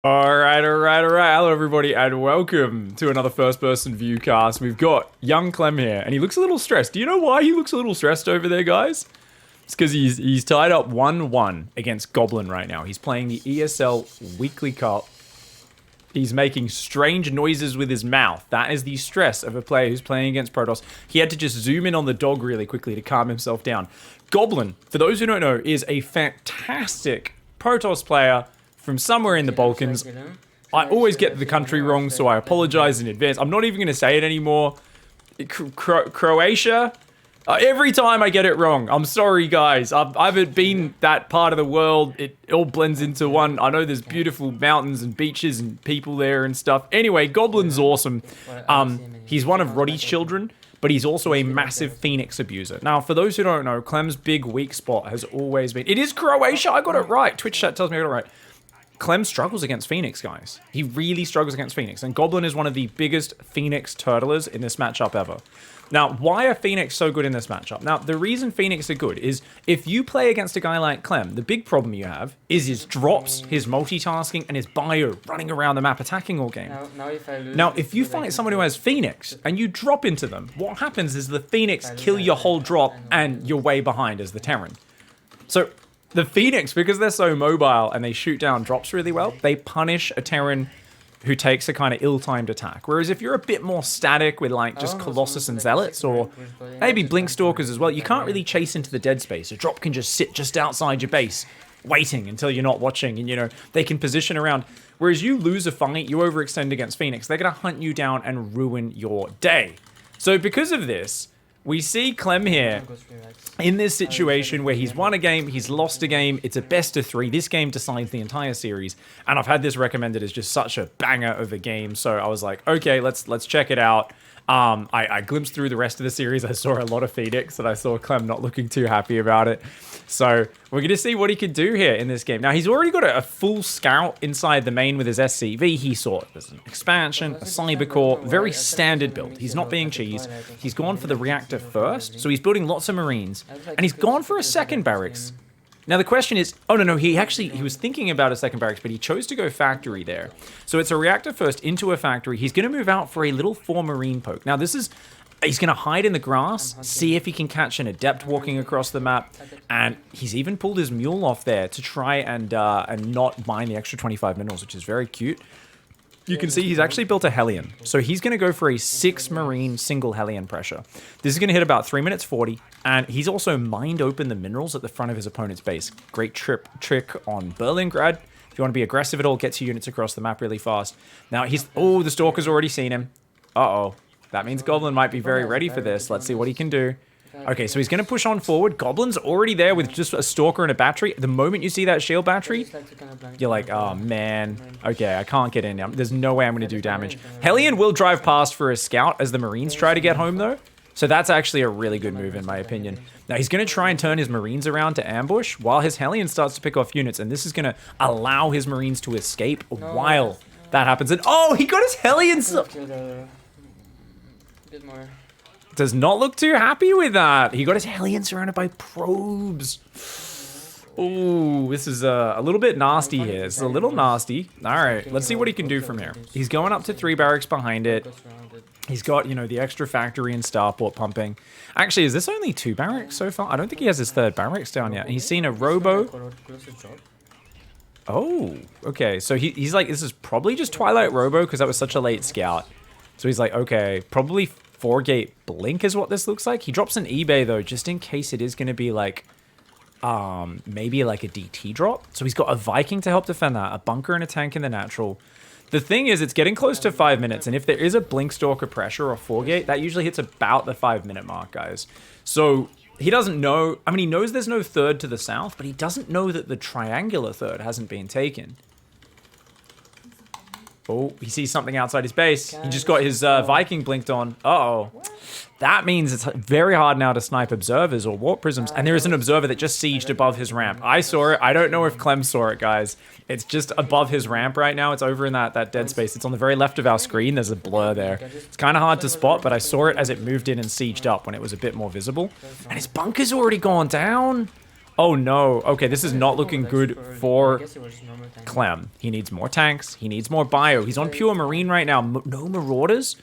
Alright. Hello, everybody, and welcome to another first-person viewcast. We've got young Clem here, and he looks a little stressed. Do you know why he looks a little stressed over there, guys? It's because he's tied up 1-1 against Goblin right now. He's playing the ESL Weekly Cup. He's making strange noises with his mouth. That is the stress of a player who's playing against Protoss. He had to just zoom in on the dog really quickly to calm himself down. Goblin, for those who don't know, is a fantastic Protoss player from somewhere in the Balkans. I always get the country wrong, so I apologize in advance. I'm not even going to say it anymore. Croatia? Every time I get it wrong. I'm sorry, guys. I haven't been that part of the world. It all blends into one. I know there's beautiful mountains and beaches and people there and stuff. Anyway, Goblin's awesome. He's one of Roddy's children, but he's also a massive Phoenix abuser. Now, for those who don't know, Clem's big weak spot has always been... It is Croatia! I got it right. Twitch chat tells me I got it right. Clem struggles against Phoenix, guys. He really struggles against Phoenix. And Goblin is one of the biggest Phoenix turtlers in this matchup ever. Now, why are Phoenix so good in this matchup? Now, the reason Phoenix are good is if you play against a guy like Clem, the big problem you have is his drops, his multitasking, and his bio running around the map attacking all game. Now, if you fight someone who has Phoenix and you drop into them, what happens is the Phoenix kill your whole drop and you're way behind as the Terran. So the Phoenix, because they're so mobile and they shoot down drops really well, they punish a Terran who takes a kind of ill-timed attack. Whereas if you're a bit more static with like just Colossus and Zealots, or maybe Blink Stalkers as well, you can't really chase into the dead space. A drop can just sit just outside your base, waiting until you're not watching, and you know, they can position around. Whereas you lose a fight, you overextend against Phoenix, they're gonna hunt you down and ruin your day. So because of this, we see Clem here in this situation where he's won a game, he's lost a game, it's a best of 3. This game decides the entire series, and I've had this recommended as just such a banger of a game, so I was like, okay, let's check it out. I glimpsed through the rest of the series. I saw a lot of Phoenix, and I saw Clem not looking too happy about it. So we're going to see what he can do here in this game. Now, he's already got a full scout inside the main with his SCV. He saw there's an expansion, a cyber core, very standard build. He's not being cheesed. He's gone for the reactor first, so he's building lots of Marines, and he's gone for a second barracks. Now the question is, oh no, he was thinking about a second barracks, but he chose to go factory there. So it's a reactor first into a factory. He's going to move out for a little 4 Marine poke. Now he's going to hide in the grass, see if he can catch an adept walking across the map, and he's even pulled his mule off there to try and not mine the extra 25 minerals, which is very cute. You can see he's actually built a Hellion. So he's going to go for a 6 Marine single Hellion pressure. This is going to hit about 3 minutes 40. And he's also mined open the minerals at the front of his opponent's base. Great trick on Berlingrad. If you want to be aggressive at all, gets your units across the map really fast. Now oh, the Stalker's already seen him. Uh-oh. That means Goblin might be very ready for this. Let's see what he can do. Okay, so he's going to push on forward. Goblin's already there with just a Stalker and a battery. The moment you see that shield battery, you're like, oh man, okay, I can't get in now. There's no way I'm going to do damage. Hellion will drive past for a scout as the Marines try to get home though. So that's actually a really good move in my opinion. Now he's going to try and turn his Marines around to ambush while his Hellion starts to pick off units. And this is going to allow his Marines to escape while that happens. And oh, he got his Hellion. Does not look too happy with that. He got his Hellion surrounded by probes. Ooh, this is a little bit nasty here. It's a little nasty. All right, let's see what he can do from here. He's going up to 3 barracks behind it. He's got, you know, the extra factory and starport pumping. Actually, is this only 2 barracks so far? I don't think he has his 3rd barracks down yet. He's seen a robo. Oh, okay. So he's like, this is probably just Twilight Robo because that was such a late scout. So he's like, okay, probably 4-gate blink is what this looks like. He drops an eBay though, just in case it is going to be like, maybe like a DT drop. So he's got a Viking to help defend that, a bunker and a tank in the natural. The thing is, it's getting close to 5 minutes, and if there is a Blink Stalker pressure or 4-gate, that usually hits about the 5-minute mark, guys. So he doesn't know, I mean, he knows there's no 3rd to the south, but he doesn't know that the triangular 3rd hasn't been taken. Oh, he sees something outside his base. He just got his Viking blinked on. Uh-oh. That means it's very hard now to snipe observers or warp prisms. And there is an observer that just sieged above his ramp. I saw it. I don't know if Clem saw it, guys. It's just above his ramp right now. It's over in that dead space. It's on the very left of our screen. There's a blur there. It's kind of hard to spot, but I saw it as it moved in and sieged up when it was a bit more visible. And his bunker's already gone down. Oh no. Okay, this is not looking good for I guess it was normal tank. Clem. He needs more tanks. He needs more bio. He's on pure marine right now. No marauders.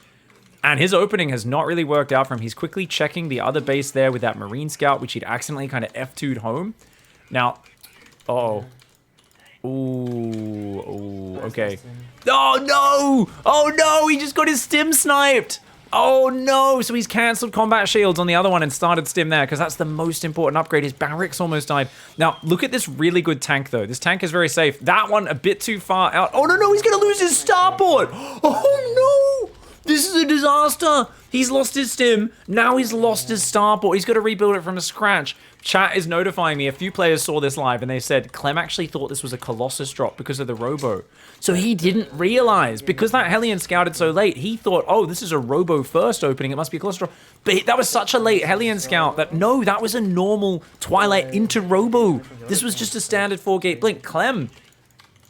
And his opening has not really worked out for him. He's quickly checking the other base there with that marine scout, which he'd accidentally kind of F2'd home. Now, uh-oh. Ooh, okay. Oh no! Oh no! He just got his stim sniped! Oh no! So he's cancelled combat shields on the other one and started stim there, because that's the most important upgrade. His barracks almost died. Now, look at this really good tank, though. This tank is very safe. That one a bit too far out. Oh no, he's gonna lose his starport! Oh no! This is a disaster! He's lost his stim. Now he's lost his starport. He's got to rebuild it from scratch. Chat is notifying me. A few players saw this live and they said Clem actually thought this was a Colossus drop because of the Robo. So he didn't realize, because that Hellion scouted so late, he thought, oh, this is a Robo first opening. It must be a Colossus drop. But that was such a late Hellion scout that, no, that was a normal Twilight into Robo. This was just a standard 4-gate blink. Clem,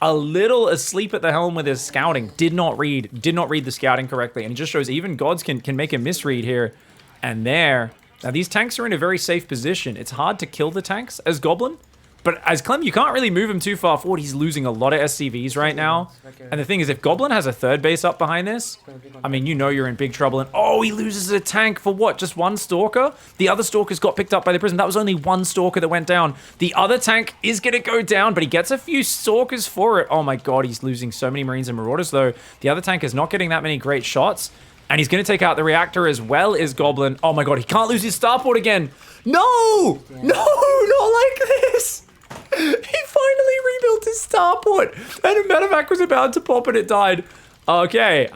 a little asleep at the helm with his scouting, did not read the scouting correctly, and it just shows even gods can make a misread here and there. Now these tanks are in a very safe position. It's hard to kill the tanks as Goblin, but as Clem, you can't really move him too far forward. He's losing a lot of SCVs right now. And the thing is, if Goblin has a third base up behind this, I mean, you know you're in big trouble. And oh, he loses a tank for what? Just one Stalker? The other Stalkers got picked up by the prison. That was only one Stalker that went down. The other tank is going to go down, but he gets a few Stalkers for it. Oh my god, he's losing so many Marines and Marauders, though. The other tank is not getting that many great shots. And he's going to take out the reactor as well as Goblin. Oh my god, he can't lose his starport again. No! No, not like this! He finally rebuilt his starport, and a medevac was about to pop and it died. Okay,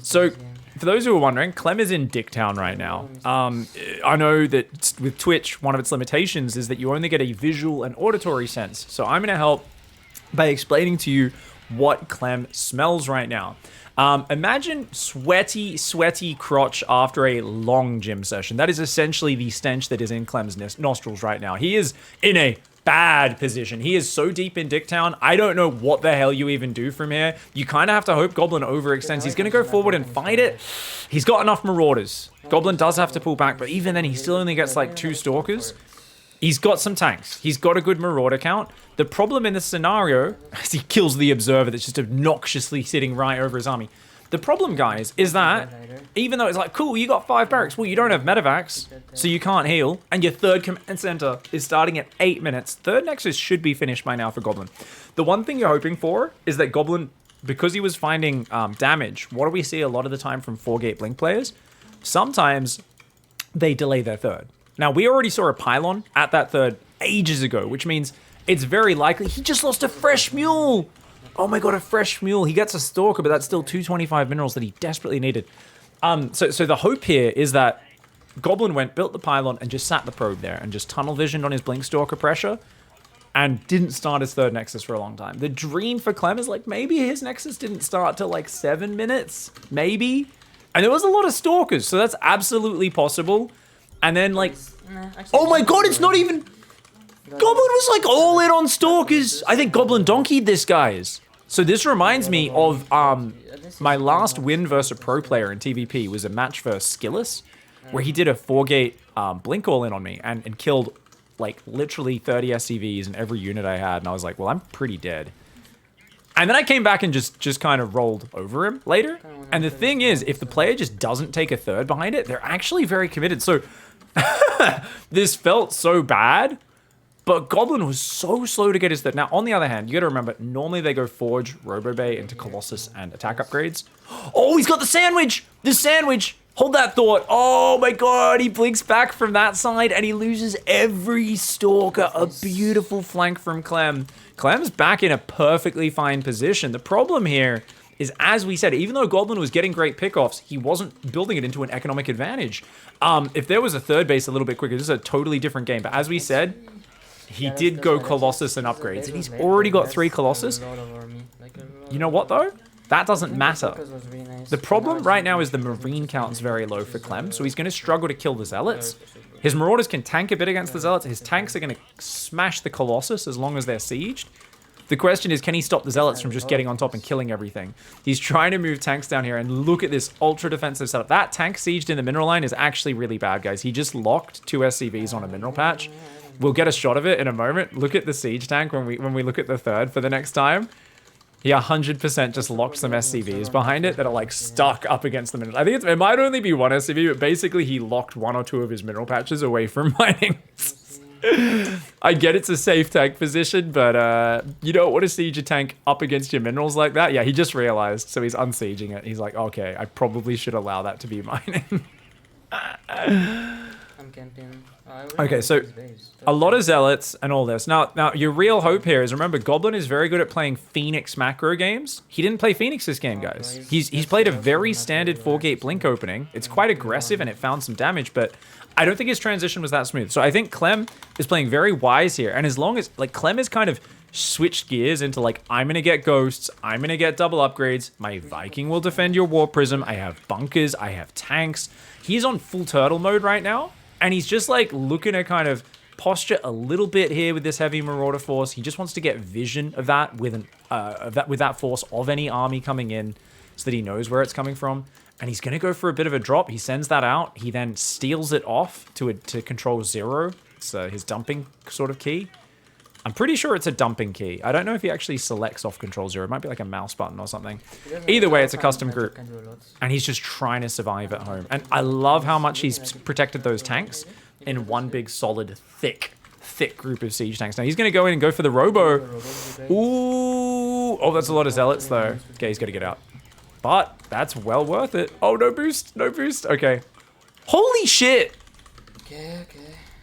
so for those who are wondering, Clem is in Dicktown right now. I know that with Twitch, one of its limitations is that you only get a visual and auditory sense. So I'm going to help by explaining to you what Clem smells right now. Imagine sweaty crotch after a long gym session. That is essentially the stench that is in Clem's nostrils right now. He is in a bad position. He is so deep in Dicktown. I don't know what the hell you even do from here. You kind of have to hope Goblin overextends. He's going to go forward and fight it. He's got enough Marauders. Goblin does have to pull back, but even then, he still only gets like 2 Stalkers. He's got some tanks. He's got a good Marauder count. The problem in this scenario, as he kills the Observer that's just obnoxiously sitting right over his army. The problem, guys, is that even though it's like, cool, you got 5 barracks, well, you don't have medevacs, so you can't heal, and your third command center is starting at 8 minutes. Third Nexus should be finished by now for Goblin. The one thing you're hoping for is that Goblin, because he was finding damage, what do we see a lot of the time from 4-gate blink players? Sometimes they delay their third. Now, we already saw a pylon at that third ages ago, which means it's very likely he just lost a fresh mule. Oh my god, a fresh mule. He gets a Stalker, but that's still 225 minerals that he desperately needed. So the hope here is that Goblin built the pylon and just sat the probe there and just tunnel visioned on his Blink Stalker pressure and didn't start his third Nexus for a long time. The dream for Clem is like maybe his Nexus didn't start till like 7 minutes, maybe. And there was a lot of Stalkers, so that's absolutely possible. And then like, oh my god, it's not even... Goblin was like all in on Stalkers. I think Goblin donkeyed this, guys. So this reminds me of my last win versus a pro player in TvP was a match versus Skillis, where he did a 4-gate blink all in on me and killed like literally 30 SCVs in every unit I had. And I was like, well, I'm pretty dead. And then I came back and just kind of rolled over him later. And the thing is, if the player just doesn't take a third behind it, they're actually very committed. So this felt so bad. But Goblin was so slow to get his third. Now, on the other hand, you got to remember, normally they go Forge, Robobay into Colossus and attack upgrades. Oh, he's got the sandwich! The sandwich! Hold that thought. Oh my god, he blinks back from that side and he loses every Stalker. A beautiful flank from Clem. Clem's back in a perfectly fine position. The problem here is, as we said, even though Goblin was getting great pickoffs, he wasn't building it into an economic advantage. If there was a third base a little bit quicker, this is a totally different game. But as we said, he did go Colossus and upgrades, and he's already got 3 Colossus. You know what, though? That doesn't matter. The problem right now is the Marine count is very low for Clem, so he's going to struggle to kill the Zealots. His Marauders can tank a bit against the Zealots. His tanks are going to smash the Colossus as long as they're sieged. The question is, can he stop the Zealots from just getting on top and killing everything? He's trying to move tanks down here, and look at this ultra defensive setup. That tank sieged in the mineral line is actually really bad, guys. He just locked 2 SCVs on a mineral patch. We'll get a shot of it in a moment. Look at the siege tank when we look at the third for the next time. He 100% just locked some SCVs behind it that are like stuck up against the mineral. I think it might only be one SCV, but basically he locked 1 or 2 of his mineral patches away from mining. I get it's a safe tank position, but you don't want to siege a tank up against your minerals like that. Yeah, he just realized, so he's unsieging it. He's like, okay, I probably should allow that to be mining. I'm camping. Okay, so a lot of zealots and all this. Now your real hope here is, remember, Goblin is very good at playing Phoenix macro games. He didn't play Phoenix this game, guys. He's played a very standard 4-gate blink opening. It's quite aggressive and it found some damage, but I don't think his transition was that smooth. So I think CLEM is playing very wise here. And as long as, like, CLEM has kind of switched gears into, like, I'm going to get ghosts, I'm going to get double upgrades, my Viking will defend your war prism, I have bunkers, I have tanks. He's on full turtle mode right now. And he's just, like, looking to kind of posture a little bit here with this heavy marauder force. He just wants to get vision of that with that force of any army coming in so that he knows where it's coming from. And he's going to go for a bit of a drop. He sends that out. He then steals it off to control 0. It's his dumping sort of key. I'm pretty sure it's a dumping key. I don't know if he actually selects off control 0. It might be like a mouse button or something. Either way, it's a custom group. And he's just trying to survive at home. And I love how much he's protected those tanks in one big solid thick group of siege tanks. Now he's going to go in and go for the robo. Ooh. Oh, that's a lot of zealots though. Okay, he's got to get out. But that's well worth it. Oh, no boost. No boost. Okay. Holy shit. Okay.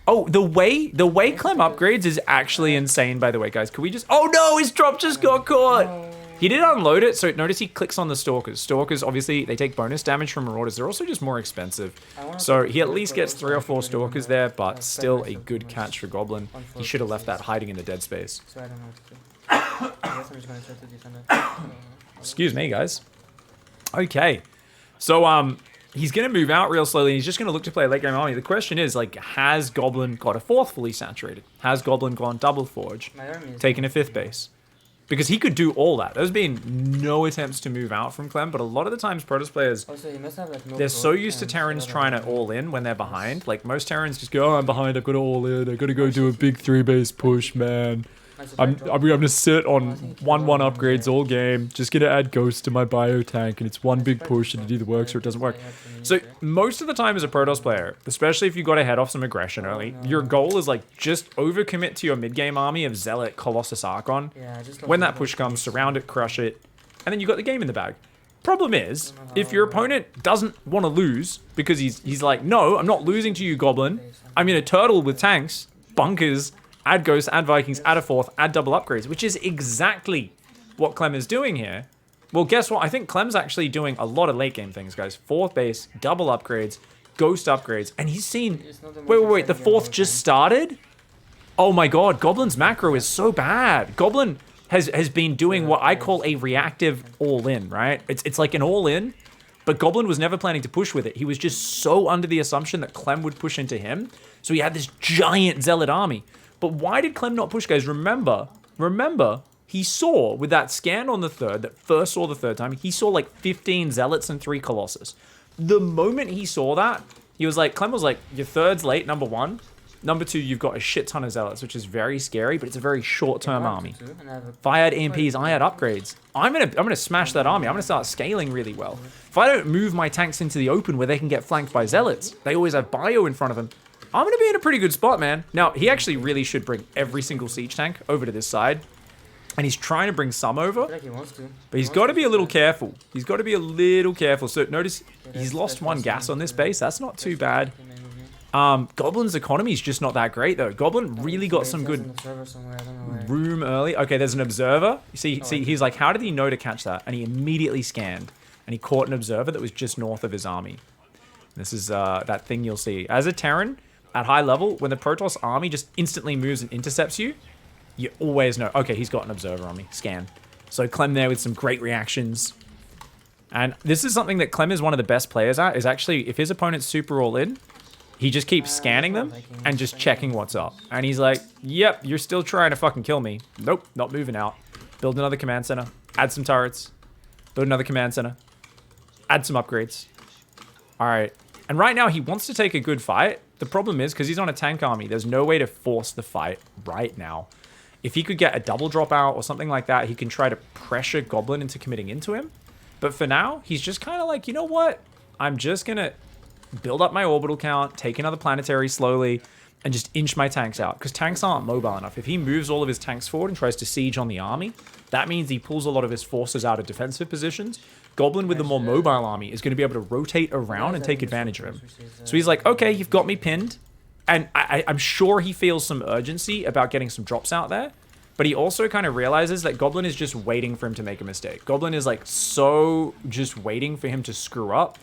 Oh, the way CLEM upgrades is actually insane, by the way, guys. Could we just... Oh, no, his drop just got caught. He did unload it, so notice he clicks on the Stalkers. Stalkers, obviously, they take bonus damage from Marauders. They're also just more expensive. So he at least gets 3 or 4 Stalkers there, but still a good catch for Goblin. He should have left that hiding in the dead space. So I don't know what to do. I guess I'm just going to try to defend it. Excuse me, guys. Okay. So, he's going to move out real slowly. He's just going to look to play a late game army. The question is, like, has Goblin got a 4th fully saturated? Has Goblin gone double forge? Taken a 5th base? Because he could do all that. There's been no attempts to move out from CLEM, but a lot of the times Protoss players, they're so used to Terrans trying to all in when they're behind. Like, most Terrans just go, oh, I'm behind, I've got to all in, I've got to go do a big 3-base push, man. I'm gonna sit on 1-1 upgrades all game, just gonna add ghosts to my bio tank, and it's one big push and it either works or it doesn't work. So most of the time as a Protoss player, especially if you got to head off some aggression early, your goal is like just overcommit to your mid-game army of Zealot, Colossus, Archon. When that push comes, surround it, crush it, and then you got the game in the bag. Problem is, if your opponent doesn't want to lose, because he's like, no, I'm not losing to you, Goblin. I'm in a turtle with tanks, bunkers, add ghosts, add Vikings, add a 4th, add double upgrades, which is exactly what CLEM is doing here. Well, guess what? I think CLEM's actually doing a lot of late game things, guys. 4th base, double upgrades, ghost upgrades, and he's seen... Wait, the 4th just started? Oh my god, Goblin's macro is so bad. Goblin has been doing what I call a reactive all-in, right? It's like an all-in, but Goblin was never planning to push with it. He was just so under the assumption that CLEM would push into him, so he had this giant Zealot army. But why did CLEM not push, guys? Remember, he saw with that scan on the 3rd, that first saw the 3rd time, he saw like 15 Zealots and 3 Colossus. The moment he saw that, he was like, CLEM was like, your 3rd's late, number 1. Number 2, you've got a shit ton of Zealots, which is very scary, but it's a very short-term army. If I had EMPs, I had upgrades. I'm gonna smash that army. I'm gonna start scaling really well. If I don't move my tanks into the open where they can get flanked by Zealots, they always have bio in front of them. I'm going to be in a pretty good spot, man. Now, he actually really should bring every single siege tank over to this side. And he's trying to bring some over. But he's got to be a little careful. He's got to be a little careful. So notice he's lost 1 gas on this base. That's not too bad. Goblin's economy is just not that great, though. Goblin really got some good room early. Okay, there's an observer. See, he's like, how did he know to catch that? And he immediately scanned. And he caught an observer that was just north of his army. This is that thing you'll see. As a Terran... At high level, when the Protoss army just instantly moves and intercepts you, you always know, okay, he's got an observer on me. Scan. So CLEM there with some great reactions. And this is something that CLEM is one of the best players at, is actually, if his opponent's super all in, he just keeps scanning them and just checking what's up. And he's like, yep, you're still trying to fucking kill me. Nope, not moving out. Build another command center. Add some turrets. Build another command center. Add some upgrades. All right. And right now, he wants to take a good fight, The problem is, because he's on a tank army, there's no way to force the fight right now. If he could get a double drop out or something like that, he can try to pressure Goblin into committing into him. But for now, he's just kind of like, you know what? I'm just going to build up my orbital count, take another planetary slowly, and just inch my tanks out. Because tanks aren't mobile enough. If he moves all of his tanks forward and tries to siege on the army, that means he pulls a lot of his forces out of defensive positions. Goblin with the more mobile army is going to be able to rotate around and take advantage of him. So he's like, okay, you've got me pinned. And I'm sure he feels some urgency about getting some drops out there. But he also kind of realizes that Goblin is just waiting for him to make a mistake. Goblin is like so just waiting for him to screw up.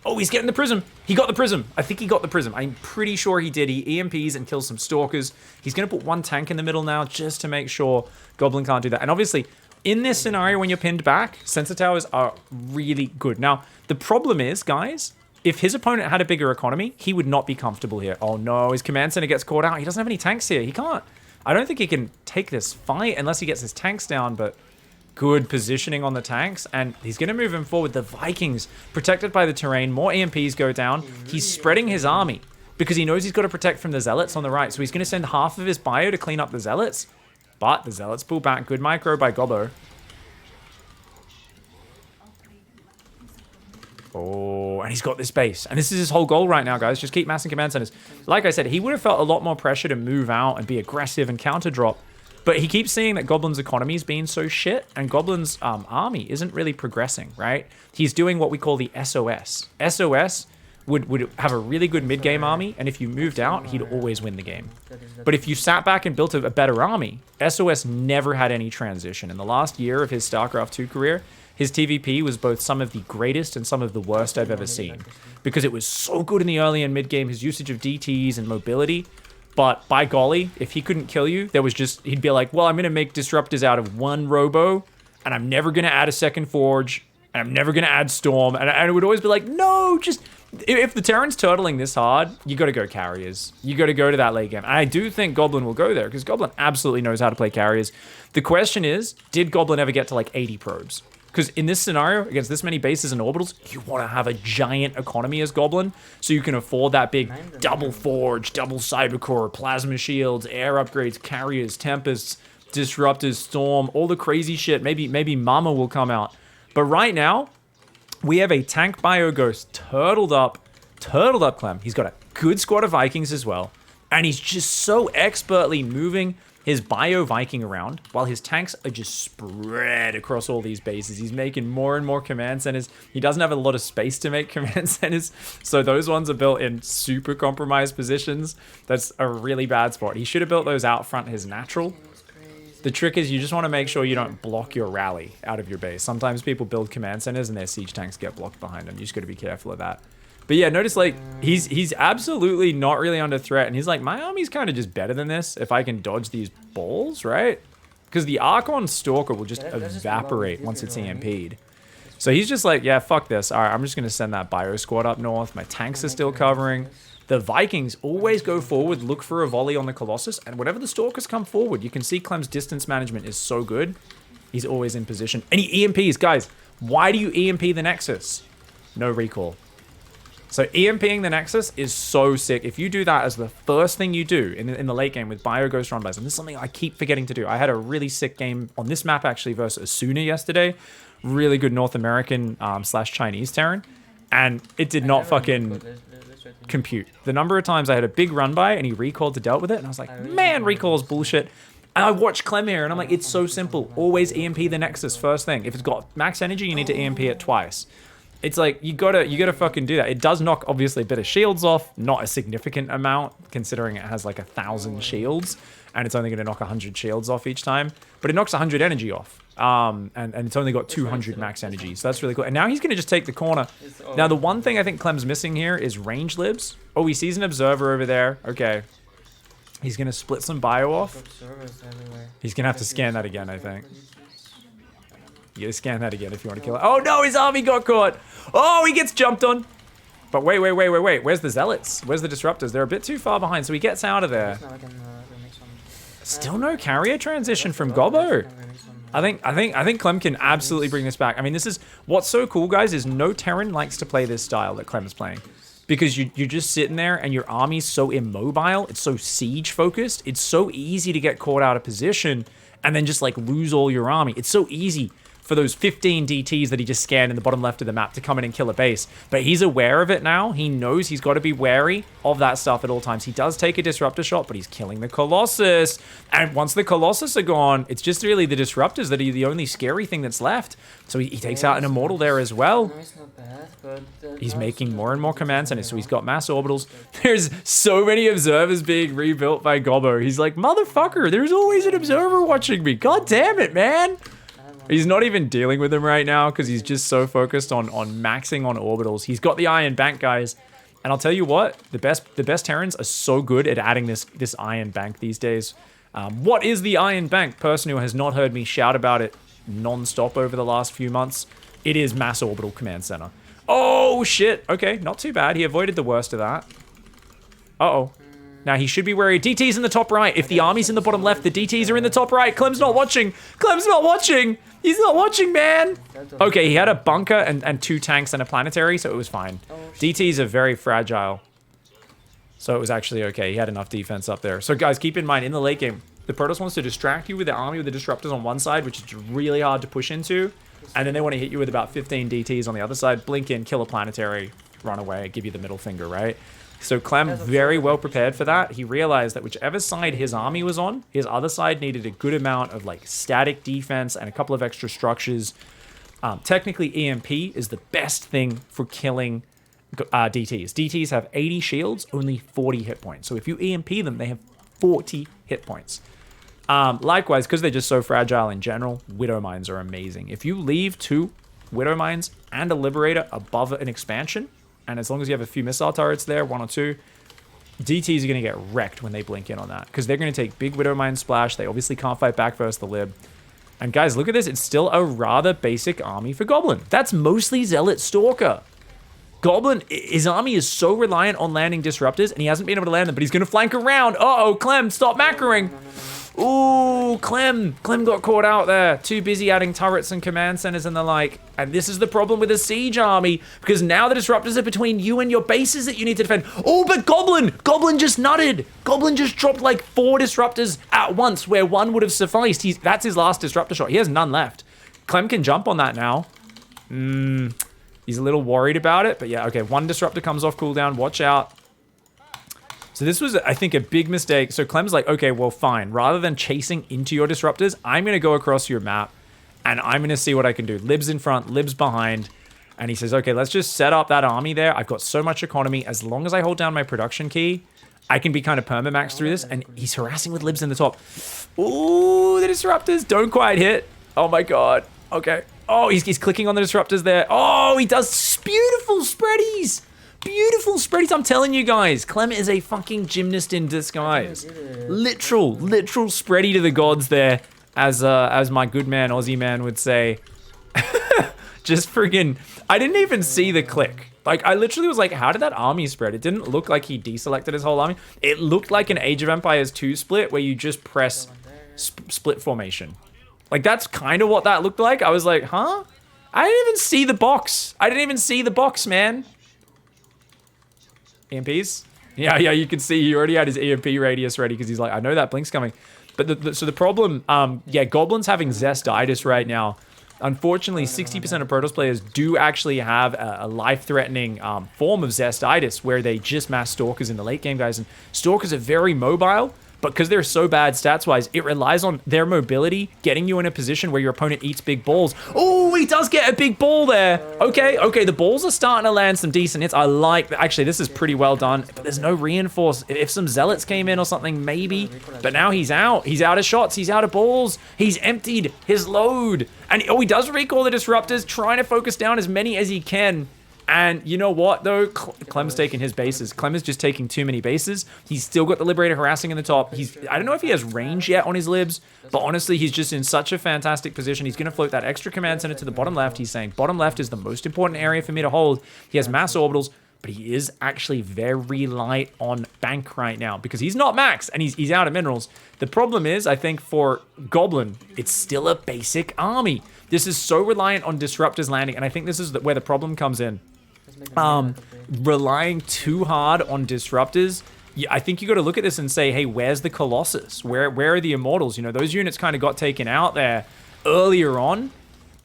Oh, he's getting the prism. He got the prism. I think he got the prism. I'm pretty sure he did. He EMPs and kills some stalkers. He's going to put one tank in the middle now just to make sure Goblin can't do that. And obviously, in this scenario, when you're pinned back, sensor towers are really good. Now, the problem is, guys, if his opponent had a bigger economy, he would not be comfortable here. Oh no, his command center gets caught out. He doesn't have any tanks here. He can't. I don't think he can take this fight unless he gets his tanks down, but good positioning on the tanks. And he's going to move him forward. The Vikings, protected by the terrain, more EMPs go down. He's spreading his army because he knows he's got to protect from the Zealots on the right. So he's going to send half of his bio to clean up the Zealots. But the Zealots pull back. Good micro by Gobbo. Oh, and he's got this base. And this is his whole goal right now, guys. Just keep massing command centers. Like I said, he would have felt a lot more pressure to move out and be aggressive and counter drop. But he keeps seeing that Goblin's economy is being so shit. And Goblin's army isn't really progressing, right? He's doing what we call the SOS. SOS would have a really good mid-game army. And if you moved out, he'd always win the game. But if you sat back and built a better army, SOS never had any transition. In the last year of his StarCraft 2 career, his TvP was both some of the greatest and some of the worst I've ever seen. Because it was so good in the early and mid-game, his usage of DTs and mobility. But by golly, if he couldn't kill you, there was just, he'd be like, well, I'm going to make disruptors out of one robo, and I'm never going to add a second forge, and I'm never going to add storm. And it would always be like, no, just, if the Terran's turtling this hard, you got to go carriers. You got to go to that late game. And I do think Goblin will go there, because Goblin absolutely knows how to play carriers. The question is, did Goblin ever get to like 80 probes? Because in this scenario, against this many bases and orbitals, you want to have a giant economy as Goblin, so you can afford that big double forge, double cybercore, plasma shields, air upgrades, carriers, tempests, disruptors, storm, all the crazy shit. Maybe Mama will come out. But right now, we have a tank bio ghost turtled up Clem. He's got a good squad of Vikings as well, and he's just so expertly moving his bio Viking around while his tanks are just spread across all these bases. He's making more and more command centers. He doesn't have a lot of space to make command centers, so those ones are built in super compromised positions. That's a really bad spot. He should have built those out front his natural. The trick is you just want to make sure you don't block your rally out of your base. Sometimes people build command centers and their siege tanks get blocked behind them. You just got to be careful of that. But yeah, notice like he's absolutely not really under threat, and he's like, my army's kind of just better than this if I can dodge these balls, right? Because the Archon Stalker will just evaporate once it's EMP'd. So he's just like, yeah, fuck this. All right, I'm just gonna send that bio squad up north. My tanks are still covering. The Vikings always go forward, look for a volley on the Colossus, and whenever the Stalkers come forward, you can see Clem's distance management is so good. He's always in position. And he EMPs, guys. Why do you EMP the Nexus? No recall. So EMPing the Nexus is so sick. If you do that as the first thing you do in the late game with Bio Ghost Runbys, and this is something I keep forgetting to do. I had a really sick game on this map actually versus Asuna yesterday. Really good North American / Chinese Terran. And it did not fucking compute. The number of times I had a big run by and he recalled to dealt with it, and I was like, man, recall's bullshit. And I watched Clem here and I'm like, it's so simple. Always EMP the Nexus first thing. If it's got max energy, you need to EMP it twice. It's like, you gotta fucking do that. It does knock, obviously, a bit of shields off. Not a significant amount, considering it has like 1,000 shields. And it's only gonna knock 100 shields off each time. But it knocks 100 energy off. And it's only got 200 max energy. So that's really cool. And now he's gonna just take the corner. Now, the one thing I think Clem's missing here is range libs. Oh, he sees an observer over there. Okay. He's gonna split some bio off. He's gonna have to scan that again, I think. You gotta scan that again if you want to kill it. Oh no, his army got caught. Oh, he gets jumped on. But wait. Where's the Zealots? Where's the Disruptors? They're a bit too far behind, so he gets out of there. Still no carrier transition from Gobbo. I think Clem can absolutely bring this back. I mean, this is what's so cool, guys, is no Terran likes to play this style that Clem is playing. because you're just sitting there and your army's so immobile. It's so siege focused. It's so easy to get caught out of position and then just like lose all your army. It's so easy for those 15 DTs that he just scanned in the bottom left of the map to come in and kill a base. But he's aware of it now. He knows he's got to be wary of that stuff at all times. He does take a disruptor shot, but he's killing the Colossus. And once the Colossus are gone, it's just really the disruptors that are the only scary thing that's left. So he takes out an Immortal there as well. No, it's not bad, but He's making more and more command centers, so he's got mass orbitals. There's so many observers being rebuilt by Gobbo. He's like, motherfucker, there's always an observer watching me. God damn it, man. He's not even dealing with them right now because he's just so focused on maxing on orbitals. He's got the Iron Bank, guys. And I'll tell you what, the best Terrans are so good at adding this Iron Bank these days. What is the Iron Bank? Person who has not heard me shout about it non-stop over the last few months. It is Mass Orbital Command Center. Oh, shit. Okay, not too bad. He avoided the worst of that. Uh-oh. Now, he should be wary. DT's in the top right. If the army's in the bottom left, the DTs are in the top right. Clem's not watching. Clem's not watching. He's not watching, man. Okay, he had a bunker and 2 tanks and a planetary, so it was fine. DTs are very fragile. So it was actually okay. He had enough defense up there. So, guys, keep in mind, in the late game, the Protoss wants to distract you with the army with the disruptors on one side, which is really hard to push into. And then they want to hit you with about 15 DTs on the other side. Blink in, kill a planetary, run away, give you the middle finger, right? So Clem, very well prepared for that. He realized that whichever side his army was on, his other side needed a good amount of like static defense and a couple of extra structures. Technically, EMP is the best thing for killing DTs. DTs have 80 shields, only 40 hit points. So if you EMP them, they have 40 hit points. Likewise, because they're just so fragile in general, Widow Mines are amazing. If you leave 2 Widow Mines and a Liberator above an expansion, and as long as you have a few missile turrets there, 1 or 2, DTs are going to get wrecked when they blink in on that. Because they're going to take big Widow Mine splash. They obviously can't fight back versus the Lib. And guys, look at this. It's still a rather basic army for Goblin. That's mostly Zealot Stalker. Goblin, his army is so reliant on landing disruptors, and he hasn't been able to land them, but he's going to flank around. Uh-oh, Clem, stop macroing. Ooh, Clem got caught out there. Too busy adding turrets and command centers and the like. And this is the problem with a siege army, because now the disruptors are between you and your bases that you need to defend. Oh, but Goblin just nutted. Goblin just dropped like 4 disruptors at once, where 1 would have sufficed. That's his last disruptor shot. He has none left. Clem can jump on that now. He's a little worried about it, but yeah, okay. 1 disruptor comes off cooldown. Watch out. So this was, I think, a big mistake. So Clem's like, okay, well, fine. Rather than chasing into your disruptors, I'm going to go across your map, and I'm going to see what I can do. Libs in front, Libs behind. And he says, okay, let's just set up that army there. I've got so much economy. As long as I hold down my production key, I can be kind of perma-max through this. And he's harassing with Libs in the top. Ooh, the disruptors don't quite hit. Oh, my God. Okay. Oh, he's clicking on the disruptors there. Oh, he does beautiful spreadies. Beautiful spreadies. I'm telling you guys, Clem is a fucking gymnast in disguise. Literal spready to the gods there, as my good man Aussie man would say. Just friggin', I didn't even see the click. Like, I literally was like, how did that army spread? It didn't look like he deselected his whole army. It looked like an Age of Empires 2 split where you just press split formation. Like, that's kind of what that looked like. I was like, huh? I didn't even see the box. Man. EMPs? Yeah, you can see he already had his EMP radius ready because he's like, I know that blink's coming. But so the problem, yeah, Goblin's having Zestitis right now. Unfortunately, 60% of Protoss players do actually have a life-threatening form of Zestitis where they just mass Stalkers in the late game, guys. And Stalkers are very mobile, but because they're so bad stats-wise, it relies on their mobility getting you in a position where your opponent eats big balls. Oh, he does get a big ball there. Okay, the balls are starting to land some decent hits. I like, actually, this is pretty well done, but there's no reinforce. If some Zealots came in or something, maybe. But now he's out. He's out of shots. He's out of balls. He's emptied his load. And, oh, he does recall the disruptors, trying to focus down as many as he can. And you know what, though? Clem's taking his bases. Clem is just taking too many bases. He's still got the Liberator harassing in the top. I don't know if he has range yet on his Libs, but honestly, he's just in such a fantastic position. He's going to float that extra command center to the bottom left. He's saying, bottom left is the most important area for me to hold. He has mass orbitals, but he is actually very light on bank right now because he's not max and he's out of minerals. The problem is, I think, for Goblin, it's still a basic army. This is so reliant on disruptors landing, and I think this is where the problem comes in. relying too hard on disruptors. I think you got to look at this and say, hey, where's the Colossus? Where are the Immortals? You know, those units kind of got taken out there earlier on.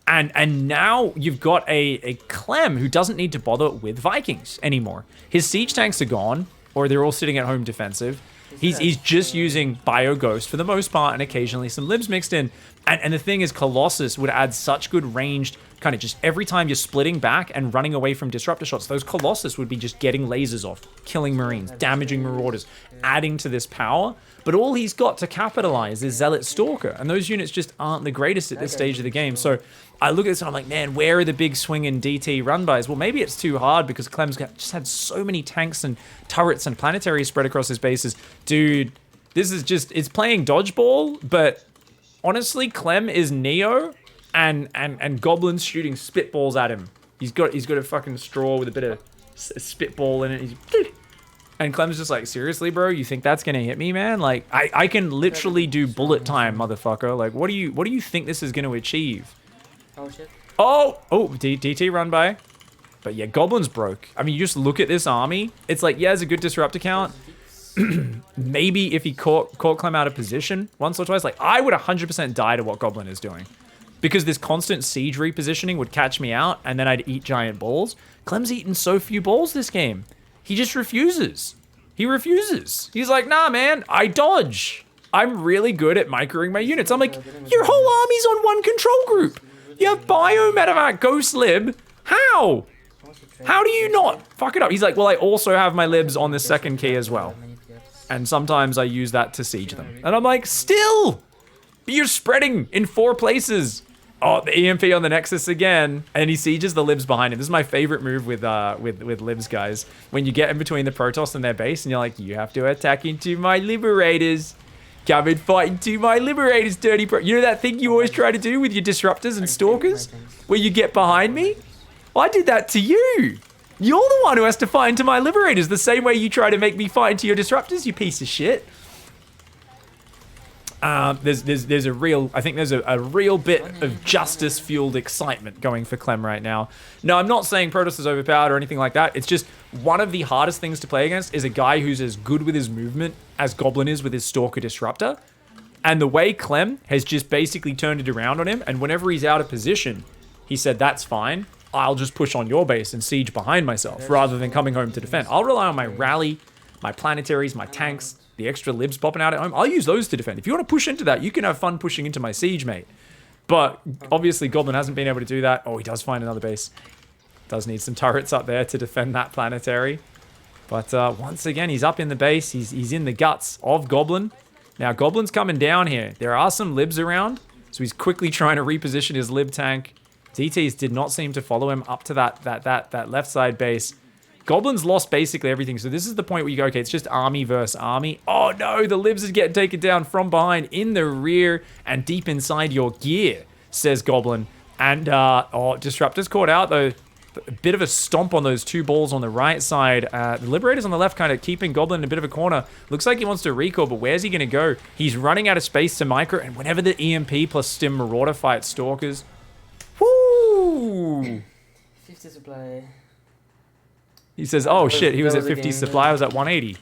And now you've got a Clem who doesn't need to bother with Vikings anymore. His siege tanks are gone, or they're all sitting at home defensive. He's just using Bio Ghost for the most part, and occasionally some libs mixed in. And the thing is, Colossus would add such good ranged, kind of just every time you're splitting back and running away from disruptor shots, those Colossus would be just getting lasers off, killing Marines, damaging Marauders, adding to this power. But all he's got to capitalize is Zealot Stalker, and those units just aren't the greatest at this stage of the game. So I look at this and I'm like, man, where are the big swinging DT run-bys? Well, maybe it's too hard because Clem's just had so many tanks and turrets and planetaries spread across his bases. Dude, this is just, it's playing dodgeball, but honestly, Clem is Neo, and Goblin's shooting spitballs at him. He's got a fucking straw with a bit of spitball in it. And Clem's just like, seriously, bro? You think that's gonna hit me, man? Like, I can literally do bullet time, motherfucker. Like, what do you think this is gonna achieve? Oh shit. Oh, DT run by. But yeah, Goblin's broke. I mean, you just look at this army. It's like, yeah, it's a good disruptor count. Maybe if he caught Clem out of position once or twice, like, I would 100% die to what Goblin is doing. Because this constant siege repositioning would catch me out, and then I'd eat giant balls. Clem's eaten so few balls this game. He just refuses. He refuses. He's like, nah, man, I dodge. I'm really good at microing my units. I'm like, your whole army's on one control group. You have Bio, Medevac, Ghost Lib. How? How do you not fuck it up? He's like, well, I also have my libs on this second key as well. And sometimes I use that to siege them. And I'm like, still, you're spreading in 4 places. Oh, the EMP on the Nexus again. And he sieges the libs behind him. This is my favorite move with libs, guys. When you get in between the Protoss and their base and you're like, you have to attack into my Liberators. Come and fight into my Liberators, dirty pro. You know that thing you always try to do with your Disruptors and Stalkers? Where you get behind me? I did that to you. You're the one who has to fight into my Liberators the same way you try to make me fight into your Disruptors, you piece of shit. There's a real, I think there's a real bit of justice-fueled excitement going for Clem right now. No, I'm not saying Protoss is overpowered or anything like that. It's just one of the hardest things to play against is a guy who's as good with his movement as Goblin is with his Stalker Disruptor. And the way Clem has just basically turned it around on him, and whenever he's out of position, he said, that's fine. I'll just push on your base and siege behind myself rather than coming home to defend. I'll rely on my rally, my planetaries, my tanks, the extra libs popping out at home. I'll use those to defend. If you want to push into that, you can have fun pushing into my siege, mate. But obviously Goblin hasn't been able to do that. Oh, he does find another base. Does need some turrets up there to defend that planetary. But once again, he's up in the base. He's in the guts of Goblin. Now, Goblin's coming down here. There are some libs around, so he's quickly trying to reposition his lib tank. DTs did not seem to follow him up to that left side base. Goblin's lost basically everything, so this is the point where you go, okay, it's just army versus army. Oh no, the libs is getting taken down from behind, in the rear, and deep inside your gear, says Goblin. And, oh, Disruptor's caught out, though. A bit of a stomp on those 2 balls on the right side. The Liberators on the left kind of keeping Goblin in a bit of a corner. Looks like he wants to recall, but where's he going to go? He's running out of space to micro, and whenever the EMP plus Stim Marauder fight Stalkers, woo! 50 supply. He says, oh shit, he was at 50 supply, I was at 180.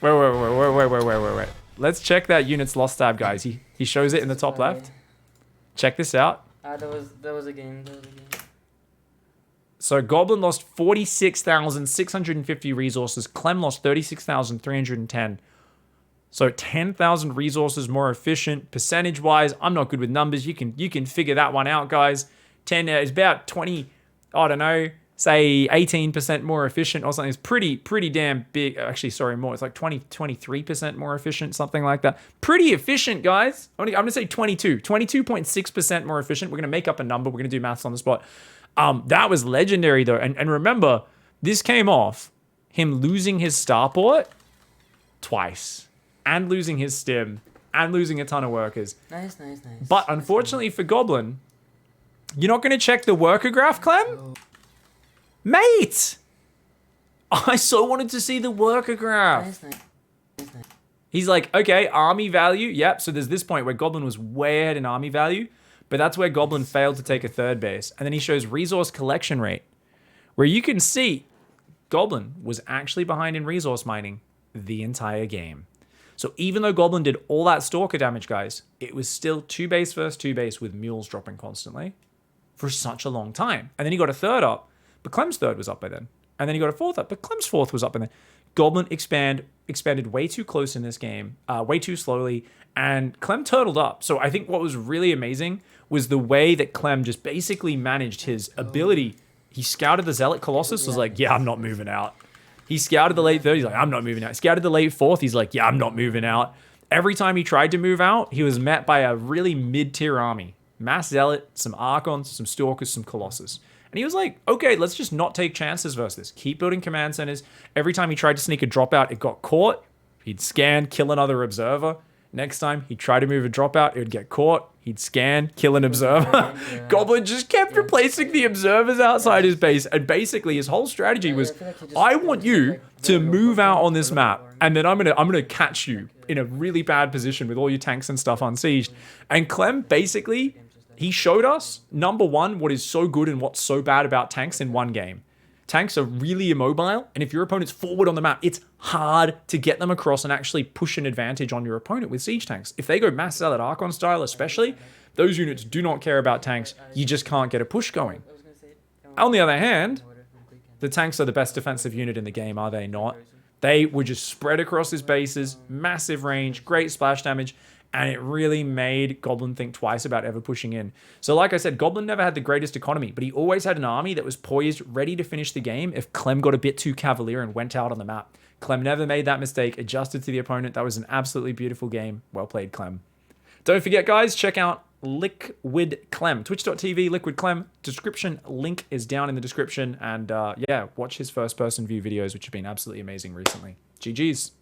Wait. Let's check that unit's lost tab, guys. He shows it in the top left. Check this out. That was a game. So Goblin lost 46,650 resources. Clem lost 36,310. So 10,000 resources more efficient. Percentage-wise, I'm not good with numbers. You can figure that one out, guys. 10 is about 20, I don't know, say 18% more efficient or something. It's pretty damn big. Actually, sorry, more. It's like 23% more efficient, something like that. Pretty efficient, guys. I'm going to say 22.6% more efficient. We're going to make up a number. We're going to do maths on the spot. That was legendary, though. And remember, this came off him losing his Starport twice, and losing his Stim, and losing a ton of workers. Nice. But unfortunately for Goblin, you're not going to check the worker graph, Clem? Oh. Mate! I so wanted to see the worker graph. Nice. He's like, okay, army value. Yep, so there's this point where Goblin was way ahead in army value, but that's where Goblin failed to take a third base. And then he shows resource collection rate, where you can see Goblin was actually behind in resource mining the entire game. So even though Goblin did all that Stalker damage, guys, it was still 2 base versus 2 base with mules dropping constantly for such a long time. And then he got a third up, but Clem's third was up by then. And then he got a fourth up, but Clem's fourth was up by then. Goblin expanded way too close in this game, way too slowly, and Clem turtled up. So I think what was really amazing was the way that Clem just basically managed his ability. He scouted the Zealot Colossus, was like, yeah, I'm not moving out. He scouted the late third, he's like, I'm not moving out. He scouted the late fourth, he's like, yeah, I'm not moving out. Every time he tried to move out, he was met by a really mid-tier army. Mass Zealot, some Archons, some Stalkers, some Colossus. And he was like, okay, let's just not take chances versus this. Keep building command centers. Every time he tried to sneak a dropout, it got caught. He'd scan, kill another observer. Next time he tried to move a dropout, it would get caught. He'd scan, kill an observer. Goblin just kept replacing the observers outside his base. And basically his whole strategy was, I want you to move out on this map. And then I'm gonna catch you in a really bad position with all your tanks and stuff unsieged. And Clem basically, he showed us, number one, what is so good and what's so bad about tanks in one game. Tanks are really immobile, and if your opponent's forward on the map, it's hard to get them across and actually push an advantage on your opponent with siege tanks. If they go Mass Zealot Archon style especially, those units do not care about tanks. You just can't get a push going. On the other hand, the tanks are the best defensive unit in the game, are they not? They were just spread across his bases, massive range, great splash damage, and it really made Goblin think twice about ever pushing in. So like I said, Goblin never had the greatest economy, but he always had an army that was poised, ready to finish the game if Clem got a bit too cavalier and went out on the map. Clem never made that mistake, adjusted to the opponent. That was an absolutely beautiful game. Well played, Clem. Don't forget, guys, check out Liquid Clem, twitch.tv, Liquid Clem. Description link is down in the description. And yeah, watch his first-person view videos, which have been absolutely amazing recently. GG's.